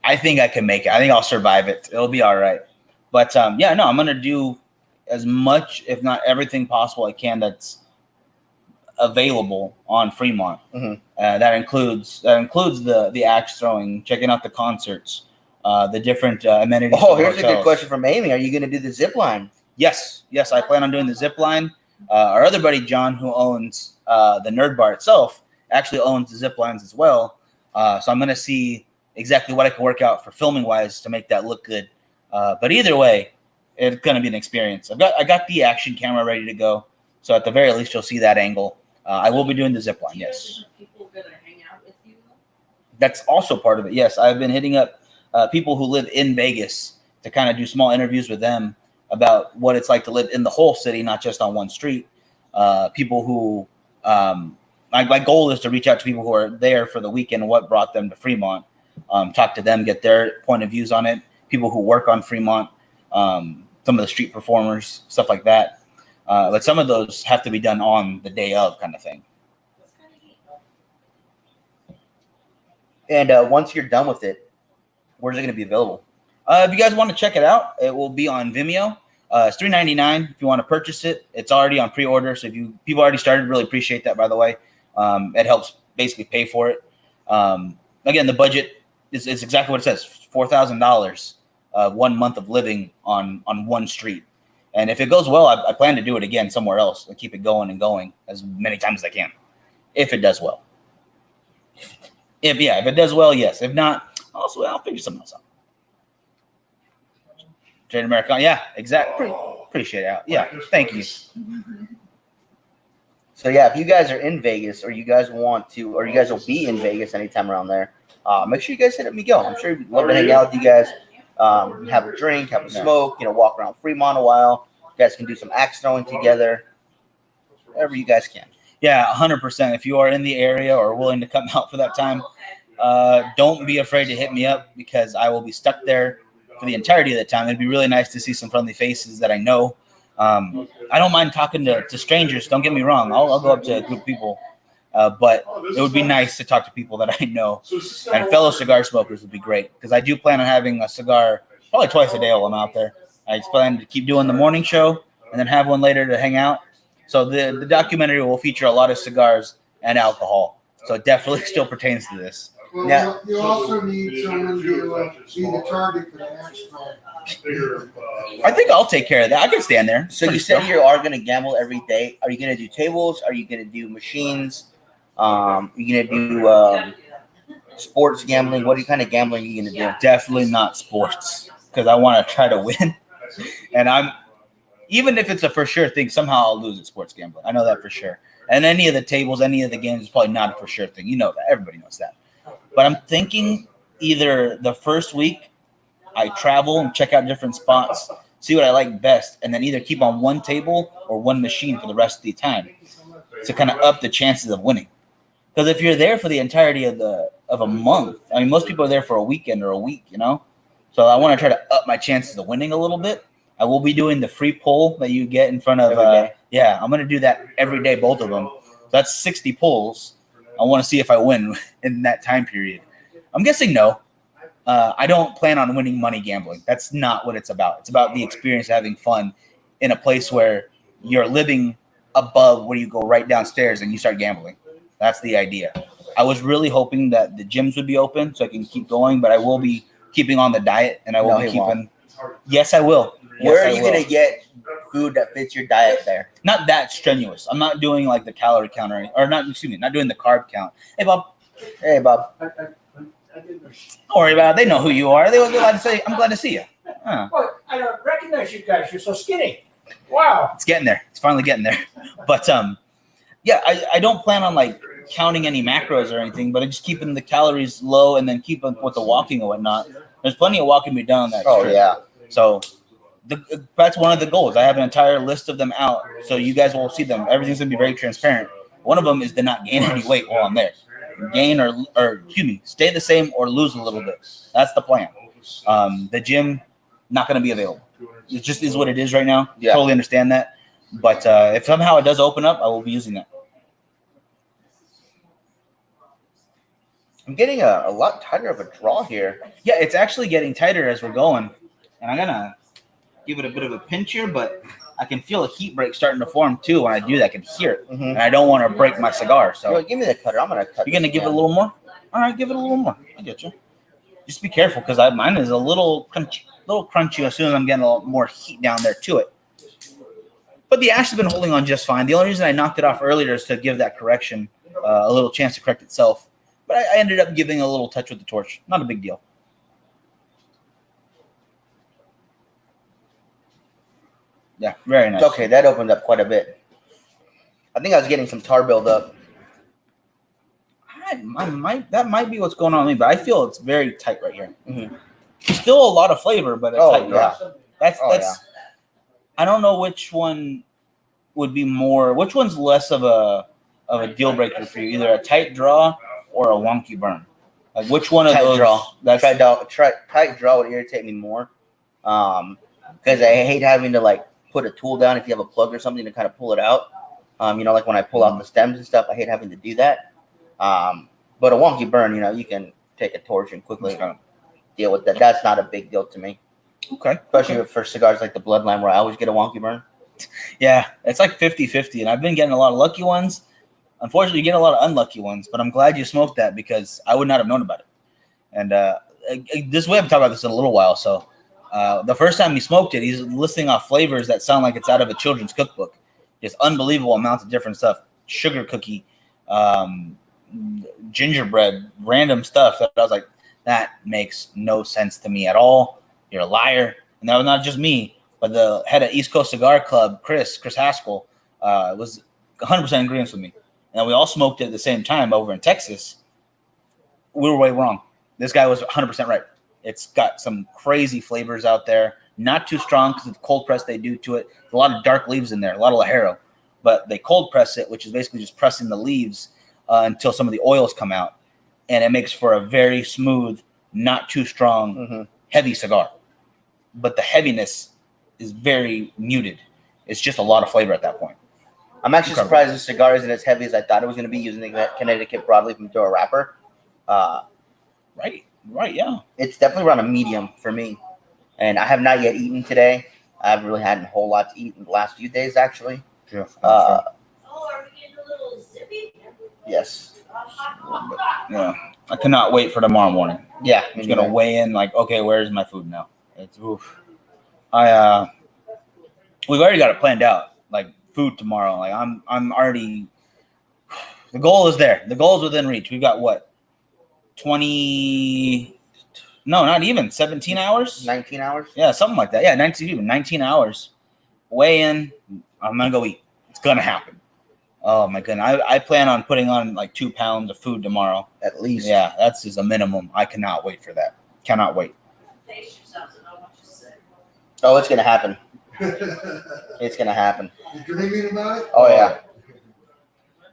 I think I can make it. I think I'll survive it. It'll be all right. But I'm gonna do as much, if not everything possible I can that's available on Fremont. Mhm. That includes the axe throwing, checking out the concerts, the different amenities. Oh, for the here's a good hotels. question from Amy. Are you going to do the zip line? Yes, I plan on doing the zip line. Our other buddy John, who owns the Nerd Bar itself, actually owns the zip lines as well. So I'm gonna see exactly what I can work out for filming wise to make that look good. But either way, it's gonna be an experience. I got the action camera ready to go, so at the very least you'll see that angle. I will be doing the zip line. Do you guys Yes, have people gonna hang out with you? that's also part of it. Yes, I've been hitting up people who live in Vegas to kind of do small interviews with them about what it's like to live in the whole city, not just on one street. People who my goal is to reach out to people who are there for the weekend and what brought them to Fremont. Talk to them, get their point of views on it. People who work on Fremont, some of the street performers, stuff like that. But some of those have to be done on the day of, kind of thing. That's kind of neat. And once you're done with it, where's it going to be available? If you guys want to check it out, it will be on Vimeo. It's $3.99 if you want to purchase it. It's already on pre-order, so if people already started, really appreciate that. By the way, it helps basically pay for it. Again, the budget is exactly what it says: $4,000, 1 month of living on one street. And if it goes well, I plan to do it again somewhere else and keep it going and going as many times as I can, if it does well. If it does well, yes. If not, also I'll figure something else out. Trade America, yeah, exactly. Appreciate it. Yeah, thank you. So yeah, if you guys are in Vegas, or you guys want to, or you guys will be in Vegas anytime around there, make sure you guys hit up Miguel. I'm sure we'd love to hang out with you guys, have a drink, have a smoke, walk around Fremont a while. You guys can do some axe throwing together, whatever you guys can. Yeah, 100%. If you are in the area or willing to come out for that time, don't be afraid to hit me up, because I will be stuck there for the entirety of the time. It'd be really nice to see some friendly faces that I know. I don't mind talking to strangers. Don't get me wrong. I'll go up to a group of people, but it would be nice to talk to people that I know, and fellow cigar smokers would be great, because I do plan on having a cigar probably twice a day while I'm out there. I plan to keep doing the morning show and then have one later to hang out. So the documentary will feature a lot of cigars and alcohol. So it definitely still pertains to this. Well, Yeah. you also need someone to be the target for the axe throwing. I think I'll take care of that. I can stand there. So you said you are going to gamble every day. Are you going to do tables? Are you going to do machines? Are you going to do sports gambling? What kind of gambling are you going to do? Definitely not sports, because I want to try to win. And even if it's a for sure thing, somehow I'll lose at sports gambling. I know that for sure. And any of the tables, any of the games is probably not a for sure thing. You know that. Everybody knows that. But I'm thinking either the first week I travel and check out different spots, see what I like best, and then either keep on one table or one machine for the rest of the time to kind of up the chances of winning. Because if you're there for the entirety of a month, I mean, most people are there for a weekend or a week, So I want to try to up my chances of winning a little bit. I will be doing the free pull that you get in front of. I'm going to do that every day, both of them. So that's 60 pulls. I want to see if I win in that time period. I'm guessing no. I don't plan on winning money gambling. That's not what it's about. It's about the experience of having fun in a place where you're living above, where you go right downstairs and you start gambling. That's the idea. I was really hoping that the gyms would be open so I can keep going, but I will be keeping on the diet, and I will be keeping. Yes, I will. Where are you going to get food that fits your diet there? Not that strenuous. I'm not doing like the calorie count not doing the carb count. Hey, Bob. Hey, Bob. Don't worry about it. They know who you are. They will be glad to say, I'm glad to see you. Well, I don't recognize you guys. You're so skinny. Wow. It's getting there. It's finally getting there. But I don't plan on like counting any macros or anything, but just keeping the calories low and then keeping with the walking and whatnot. There's plenty of walking to be done on that Oh strip. yeah. So that's one of the goals. I have an entire list of them out, so you guys will see them. Everything's gonna be very transparent. One of them is to not gain any weight while I'm there. Gain or excuse me, stay the same or lose a little bit. That's the plan. The gym not gonna be available. It just is what it is right now. Yeah. Totally understand that. But if somehow it does open up, I will be using that. I'm getting a lot tighter of a draw here. Yeah, it's actually getting tighter as we're going, and I'm gonna give it a bit of a pinch here, but I can feel a heat break starting to form too. When I do that, I can hear it, Mm-hmm. and I don't want to break my cigar. So Give me the cutter. I'm gonna cut. you're gonna give it a little more. All right, give it a little more. I get you. Just be careful because mine is a little crunchy. As soon as I'm getting a little more heat down there to it. But the ash has been holding on just fine. The only reason I knocked it off earlier is to give that correction a little chance to correct itself. But I ended up giving a little touch with the torch. Not a big deal. Yeah, very nice. Okay, that opened up quite a bit. I think I was getting some tar buildup. That might be what's going on with me, but I feel it's very tight right here. Mhm. Still a lot of flavor, but it's tight. yeah. That's Oh, yeah. I don't know which one would be more. Which one's less of a deal breaker for you? Either a tight draw or a wonky burn. Like which one of Tight those? draw. That's Tight draw would irritate me more. Because I hate having to like put a tool down if you have a plug or something to kind of pull it out. Like when I pull out the stems and stuff, I hate having to do that. But a wonky burn, you can take a torch and quickly deal with that. That's not a big deal to me. okay. Especially for cigars like the Bloodline where I always get a wonky burn. Yeah, it's like 50-50, and I've been getting a lot of lucky ones. Unfortunately, you get a lot of unlucky ones, but I'm glad you smoked that because I would not have known about it. And we haven't talked about this in a little while. So the first time he smoked it, he's listing off flavors that sound like it's out of a children's cookbook. Just unbelievable amounts of different stuff. Sugar cookie, gingerbread, random stuff. That I was like, that makes no sense to me at all. You're a liar. And that was not just me, but the head of East Coast Cigar Club, Chris Haskell, was 100% in agreement with me. And we all smoked it at the same time over in Texas. We were way wrong. This guy was 100% right. It's got some crazy flavors out there. Not too strong because of the cold press they do to it. A lot of dark leaves in there, a lot of Lajero. But they cold press it, which is basically just pressing the leaves until some of the oils come out. And it makes for a very smooth, not too strong, heavy cigar. But the heaviness is very muted. It's just a lot of flavor at that point. I'm actually surprised this cigar isn't as heavy as I thought it was going to be using the Connecticut broadleaf into a wrapper. Right, yeah. It's definitely around a medium for me. And I have not yet eaten today. I haven't really had a whole lot to eat in the last few days, actually. Yeah. Oh, are we getting a little zippy? Yes. Yeah. I cannot wait for tomorrow morning. Yeah. I'm just gonna weigh in like, okay, where's my food now? It's oof. We've already got it planned out. Like food tomorrow. Like I'm already. The goal is there. The goal is within reach. We've got what? 20. No, not even 17 hours. 19 hours. Yeah, something like that. Yeah, 19 hours. Weigh in. I'm gonna go eat. It's gonna happen. Oh my goodness. I plan on putting on like 2 pounds of food tomorrow. At least. Yeah, that's just a minimum. I cannot wait for that. Cannot wait. Pace yourself so no one just say. Oh, it's gonna happen. It's gonna happen. You dreaming about it? Oh yeah.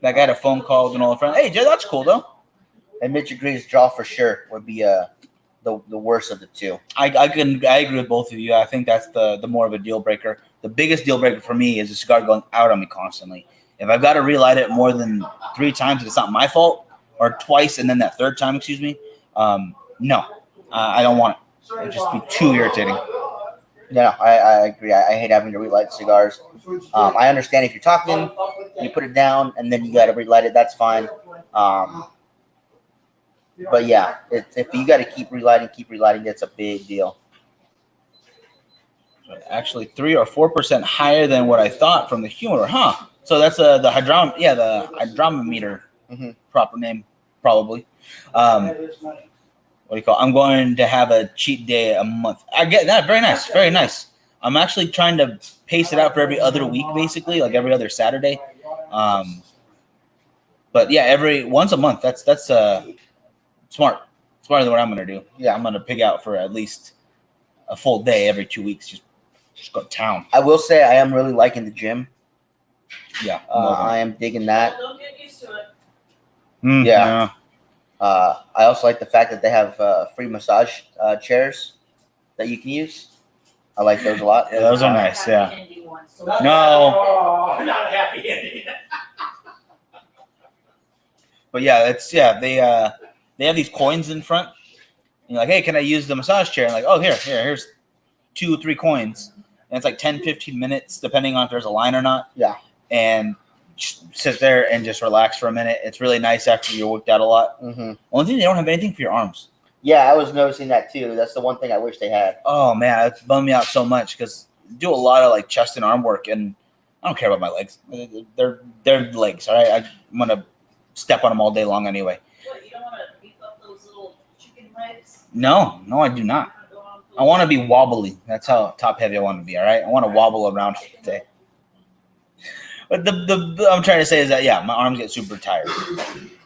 Like I had a phone call with an old friend. Hey, Jay, that's cool though. And Mitch agrees. Draw for sure would be the worst of the two. I agree with both of you. I think that's the more of a deal breaker. The biggest deal breaker for me is a cigar going out on me constantly. If I've got to relight it more than 3 times, it's not my fault, or twice and then that third time, excuse me. No, I don't want it. It'd just be too irritating. Yeah, I agree. I hate having to relight cigars. I understand if you're talking, you put it down, and then you got to relight it. That's fine. But yeah, if you got to keep relighting, that's a big deal. Actually, 3 or 4% higher than what I thought from the humidor, huh? So that's the hydrometer, proper name, probably. What do you call it? I'm going to have a cheat day a month. I get that. Very nice. Very nice. I'm actually trying to pace it out for every other week, basically, like every other Saturday. But yeah, once a month. That's smart. It's probably what I'm gonna do. Yeah. I'm gonna pig out for at least a full day every 2 weeks. Just go to town. I will say I am really liking the gym. Yeah. I am digging that. Don't get used to it. Yeah. I also like the fact that they have free massage chairs that you can use. I like those a lot. Yeah, those are nice. Yeah. Happy ending ones, so Not- No. Oh, not a happy ending. But yeah, they have these coins in front. And you're like, hey, can I use the massage chair? And like, oh, here's 2 or 3 coins. And it's like 10, 15 minutes, depending on if there's a line or not. Yeah. And just sit there and just relax for a minute. It's really nice after you're worked out a lot. Mm-hmm. Only thing, they don't have anything for your arms. Yeah, I was noticing that too. That's the one thing I wish they had. Oh man, it's bummed me out so much because I do a lot of like chest and arm work, and I don't care about my legs. They're legs, all right. I'm gonna step on them all day long anyway. What, you don't want to beef up those little chicken legs? No, I do not. I want to be wobbly. That's how top heavy I want to be. All right, I want to wobble around today. But the I'm trying to say is that yeah, my arms get super tired.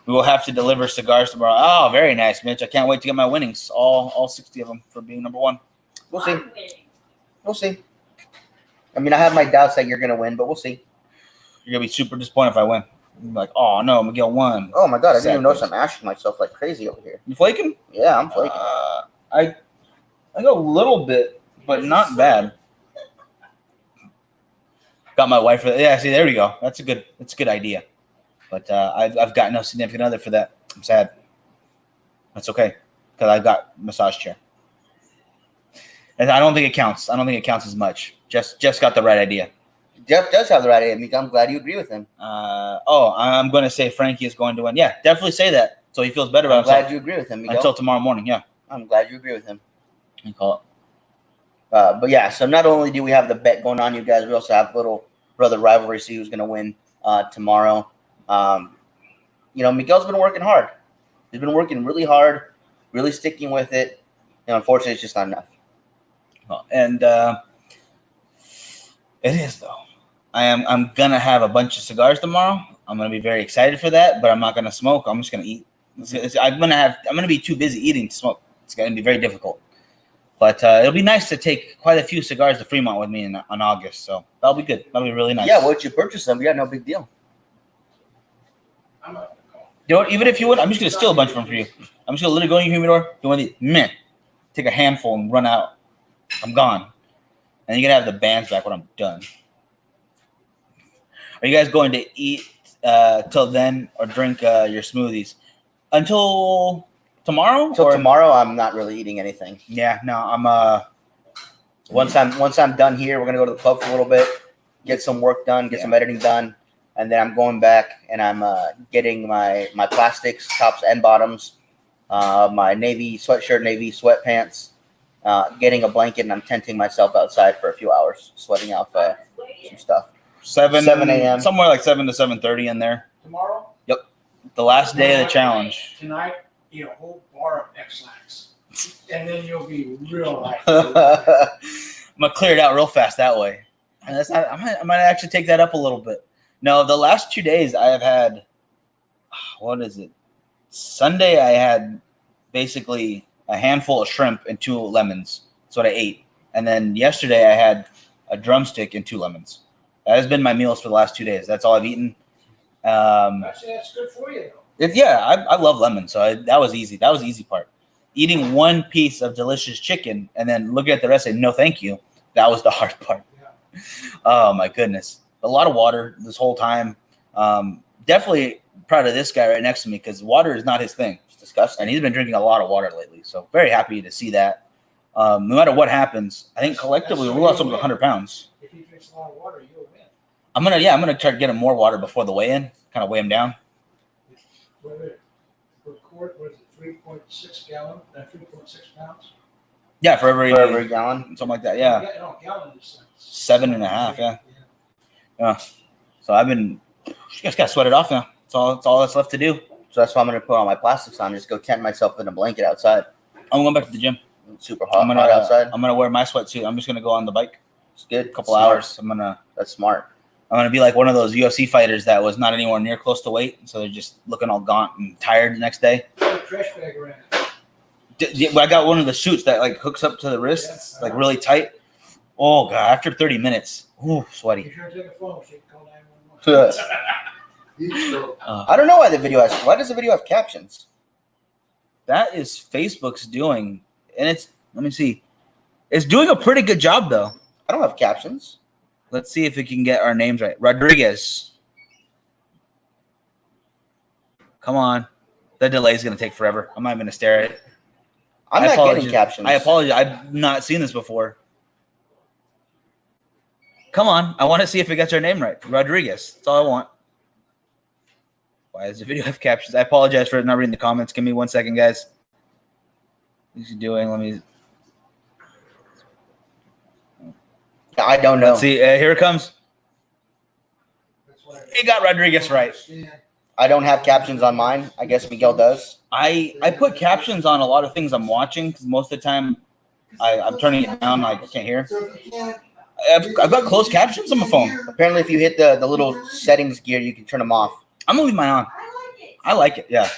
We will have to deliver cigars tomorrow. Oh, very nice, Mitch. I can't wait to get my winnings, all 60 of them for being number 1. We'll see. We'll see. I mean, I have my doubts that you're gonna win, but we'll see. You're gonna be super disappointed if I win. You're like, oh no, Miguel won. Oh my god, I didn't even notice Sadly. I'm ashing myself like crazy over here. You flaking? Yeah, I'm flaking. I go a little bit, but not bad. Got my wife for that. Yeah, see, there we go. That's a good idea. But I've got no significant other for that. I'm sad. That's okay because I got massage chair, and I don't think it counts. I don't think it counts as much. Just got the right idea. Jeff does have the right idea, Mika. I'm glad you agree with him. I'm going to say Frankie is going to win. Yeah, definitely say that so he feels better I'm about glad himself you agree with him, Mika. until tomorrow morning. Yeah, I'm glad you agree with him. you call it. But yeah, so not only do we have the bet going on, you guys, we also have little brother rivalry. See who's going to win tomorrow. Miguel's been working hard. He's been working really hard, really sticking with it. Unfortunately, it's just not enough. And it is though. I'm gonna have a bunch of cigars tomorrow. I'm gonna be very excited for that, but I'm not gonna smoke. I'm just gonna eat. I'm gonna be too busy eating to smoke. It's gonna be very difficult. But it'll be nice to take quite a few cigars to Fremont with me on August. So that'll be good. That'll be really nice. Yeah, once you purchase them, yeah, no big deal. I'm not gonna call. You know what? Even if you would, I'm just gonna steal a bunch from for you. I'm just gonna literally go in your humidor, do one of these, take a handful and run out. I'm gone. And you're gonna have the bands back when I'm done. Are you guys going to eat till then or drink your smoothies until tomorrow? So or? tomorrow, I'm not really eating anything. Yeah, no, I'm Once I'm done here, we're gonna go to the club for a little bit, get some work done, get some editing done, and then I'm going back and I'm getting my plastics, tops and bottoms, my navy sweatshirt, navy sweatpants, getting a blanket, and I'm tenting myself outside for a few hours, sweating off some stuff. 7 a.m. somewhere like 7 to 7:30 in there. Tomorrow? The last day of the challenge. Tonight, eat a whole bar of X-Lax. And then you'll be real light. I'm gonna clear it out real fast that way. And I might actually take that up a little bit. No, the last 2 days I have had, what is it? Sunday I had basically a handful of shrimp and 2 lemons. That's what I ate. And then yesterday I had a drumstick and 2 lemons. That has been my meals for the last 2 days. That's all I've eaten. Actually, that's good for you, though. I love lemon, so that was easy. That was the easy part. Eating one piece of delicious chicken and then looking at the rest and saying, no, thank you. That was the hard part. Yeah. Oh, my goodness. A lot of water this whole time. Definitely proud of this guy right next to me because water is not his thing. It's disgusting. And he's been drinking a lot of water lately. So very happy to see that. No matter what happens, I think collectively we lost almost 100 pounds. If he drinks a lot of water, you'll win. I'm gonna try to get him more water before the weigh-in, kind of weigh him down. Whether per quart, what is it, 3.6 gallon, 3.6 pounds? Yeah, for every gallon. something like that. Yeah, No, gallon is 7.5. Yeah. So I've been. You guys gotta sweat it off now. That's all that's left to do. So that's why I'm gonna put all my plastics on. Just go tent myself in a blanket outside. I'm going back to the gym. It's super hot, hot outside. I'm gonna wear my sweatsuit. I'm just gonna go on the bike. It's good. A couple Smart. hours. That's smart. I'm gonna be like one of those UFC fighters that was not anywhere near close to weight, so they're just looking all gaunt and tired the next day. Put a trash bag around it. I got one of the suits that like hooks up to the wrists, like really tight. Oh god! After 30 minutes, ooh, sweaty. Be sure to take a phone so you can call 911. I don't know why the video has. Why does the video have captions? That is Facebook's doing, and it's. Let me see. It's doing a pretty good job though. I don't have captions. Let's see if we can get our names right. Rodriguez. Come on. That delay is going to take forever. I'm not even going to stare at it. I'm not getting captions. I apologize. I've not seen this before. Come on. I want to see if it gets our name right. Rodriguez. That's all I want. Why does the video have captions? I apologize for not reading the comments. Give me 1 second, guys. What's he doing? Let me. I don't know. Let's see. Here it comes. He got Rodriguez right. I don't have captions on mine. I guess Miguel does. I put captions on a lot of things I'm watching because most of the time I'm turning it down. Like I can't hear. I've got closed captions on my phone. Apparently, if you hit the little settings gear, you can turn them off. I'm gonna leave mine on. I like it. Yeah,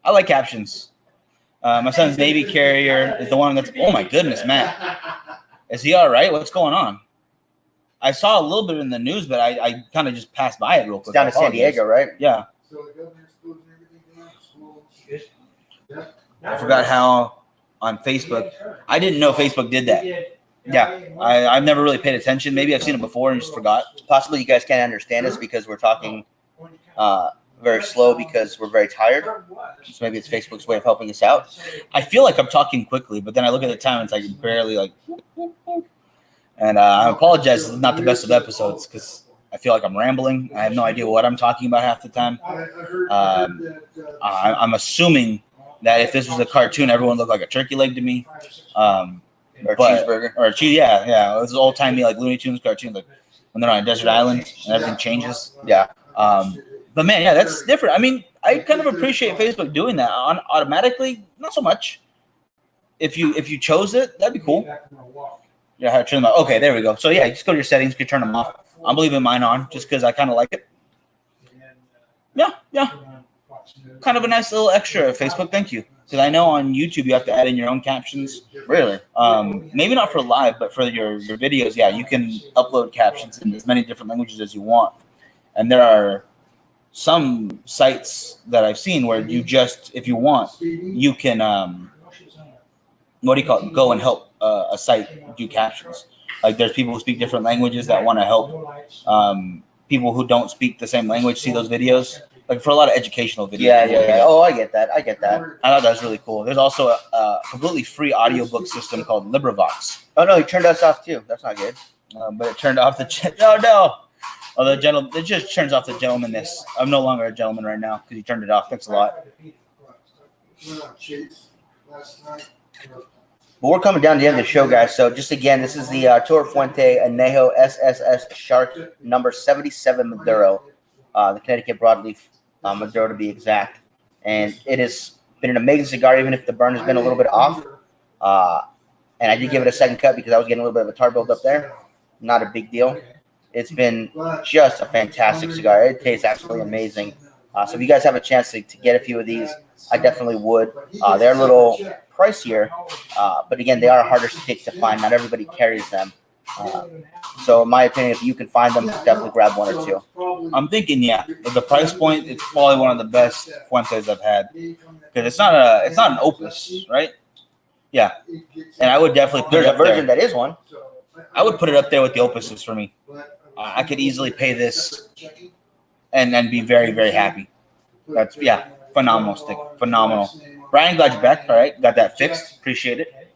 I like captions. My son's Navy carrier is the one that's. Oh my goodness, man, is he all right? What's going on? I saw a little bit in the news, but I kind of just passed by it real quick. It's down to San Diego, right? Yeah. So the governor's closing everything down, schools. I forgot how on Facebook. I didn't know Facebook did that. Yeah, I've never really paid attention. Maybe I've seen it before and just forgot. Possibly you guys can't understand us because we're talking very slow because we're very tired. So maybe it's Facebook's way of helping us out. I feel like I'm talking quickly, but then I look at the time and it's like barely like. And I apologize. This is not the best of episodes because I feel like I'm rambling. I have no idea what I'm talking about half the time. I'm assuming that if this was a cartoon, everyone looked like a turkey leg to me. Or a cheeseburger. Or a cheese, yeah. It was old timey like Looney Tunes cartoon, like when they're on a desert island and everything changes. Yeah. But man, yeah, that's different. I mean, I kind of appreciate Facebook doing that automatically. Not so much. If you chose it, that'd be cool. Yeah, how to turn them off. Okay, there we go. So yeah, just go to your settings. You can turn them off. I'm leaving mine on just because I kind of like it. Yeah. Kind of a nice little extra at Facebook. Thank you. Because I know on YouTube you have to add in your own captions. Really? Maybe not for live, but for your videos, yeah, you can upload captions in as many different languages as you want. And there are some sites that I've seen where you just, if you want, you can, what do you call it? Go and help a site do captions. Like there's people who speak different languages that want to help people who don't speak the same language see those videos. Like for a lot of educational videos. Yeah. Oh, I get that. I thought that was really cool. There's also a completely free audiobook system called LibriVox. Oh no, he turned us off too. That's not good. But it turned off no. Oh, the gentleman. It just turns off the gentlemanness. I'm no longer a gentleman right now because you turned it off. Thanks a lot. But we're coming down to the end of the show, guys. So just again, this is the Arturo Fuente Anejo SSS Shark number 77 Maduro, the Connecticut Broadleaf Maduro to be exact. And it has been an amazing cigar, even if the burn has been a little bit off. And I did give it a second cut because I was getting a little bit of a tar build up there. Not a big deal. It's been just a fantastic cigar. It tastes absolutely amazing. So if you guys have a chance to get a few of these, I definitely would. They're a little pricier, but again, they are a harder stick to find. Not everybody carries them. So in my opinion, if you can find them, definitely grab one or two. I'm thinking, with the price point, it's probably one of the best Fuentes I've had because it's not an Opus, right? Yeah, and I would definitely put There's it up a version there. that is one. I would put it up there with the Opuses for me. I could easily pay this and then be very, very happy. That's phenomenal stick, phenomenal. Brian, glad you're back. All right, got that fixed. Appreciate it.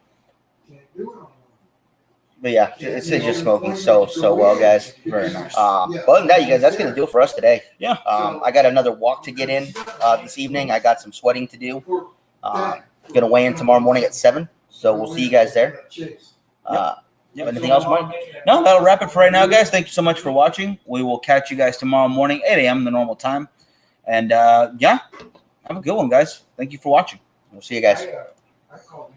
But yeah, it's just smoking so well, guys. Very nice. Other than that, you guys, that's gonna do it for us today. Yeah. I got another walk to get in this evening. I got some sweating to do. Gonna weigh in tomorrow morning at 7. So we'll see you guys there. Anything else, Mike? No, that'll wrap it for right now, guys. Thank you so much for watching. We will catch you guys tomorrow morning, 8 a.m. the normal time. And have a good one, guys. Thank you for watching. We'll see you guys. I called